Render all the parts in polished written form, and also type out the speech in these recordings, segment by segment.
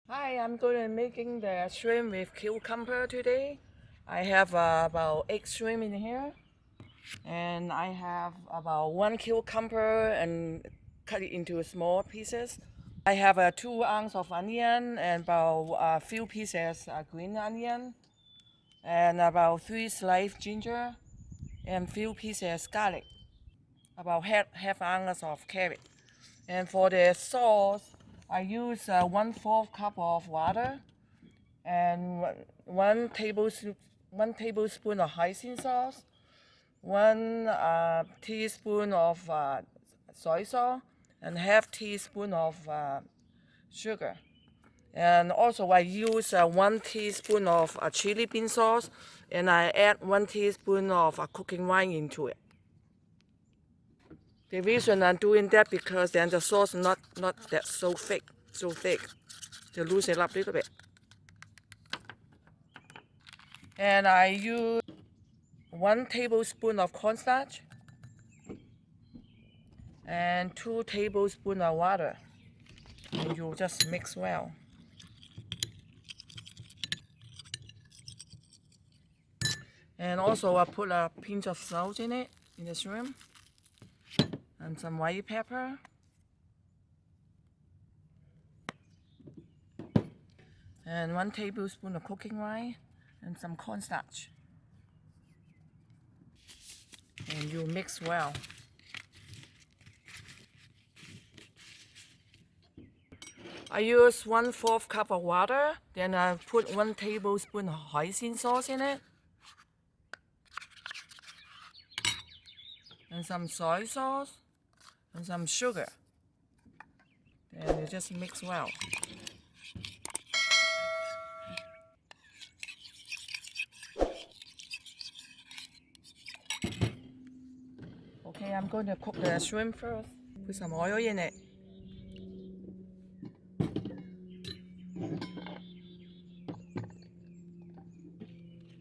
Hi, I'm going to making the shrimp with cucumber today. I have about 8 shrimp in here, and I have about 1 cucumber and cut it into small pieces. I have 2 ounces of onion and about a few pieces green onion, and about 3 sliced ginger, and few pieces garlic. About half ounce of carrot. And for the sauce, I use 1/4 cup of water and one tablespoon of hoisin sauce, 1 teaspoon of soy sauce, and half teaspoon of sugar. And also I use 1 teaspoon of chili bean sauce, and I add 1 teaspoon of cooking wine into it. The reason I'm doing that because then the sauce not that so thick. To loosen it up a little bit. And I use 1 tablespoon of cornstarch and 2 tablespoons of water, and you just mix well. And also I put a pinch of salt in it, in the shrimp, and some white pepper, and 1 tablespoon of cooking wine, and some cornstarch. And you mix well. I use 1/4 cup of water, then I put 1 tablespoon of hoisin sauce in it, and some soy sauce, and some sugar. And you just mix well. Okay, I'm going to cook the shrimp first. Put some oil in it.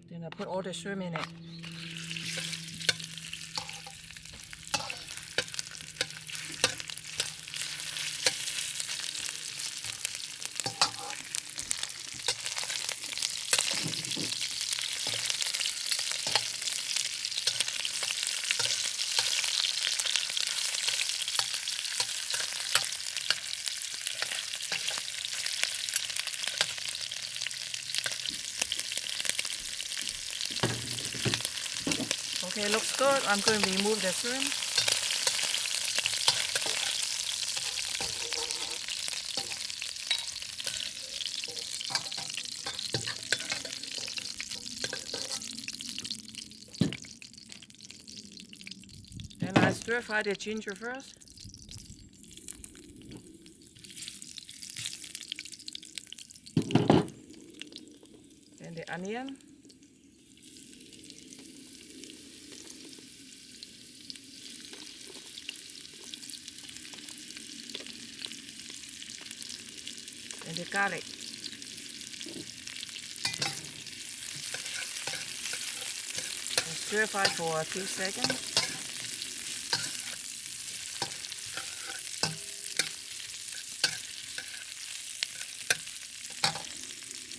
Then I put all the shrimp in it. Okay, looks good. I'm going to remove the shrimp. Then I stir fry the ginger first. Then the onion. And the garlic. And stir fry for a few seconds.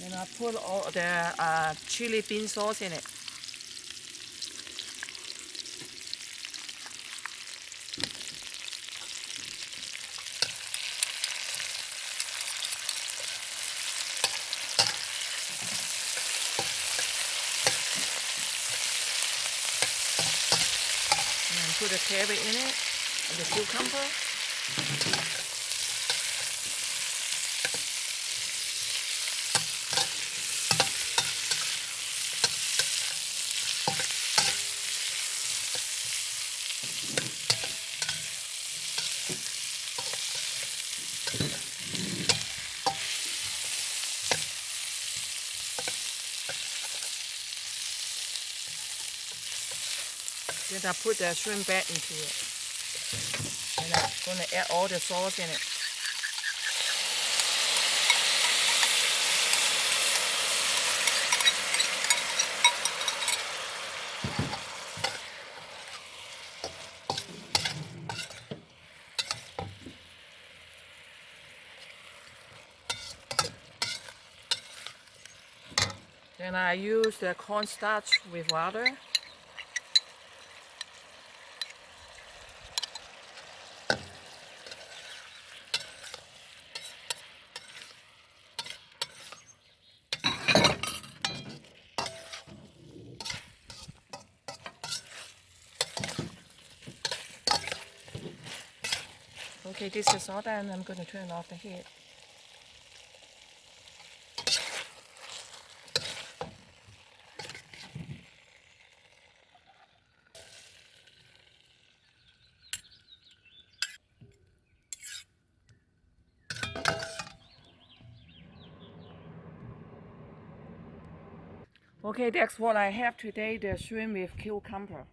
Then I put all the chili bean sauce in it. And put the carrot in it, and the cucumber. Then I put the shrimp back into it. And I'm going to add all the sauce in it. Then I use the cornstarch with water. Okay, this is all done. I'm going to turn off the heat. Okay, that's what I have today, the shrimp with cucumber.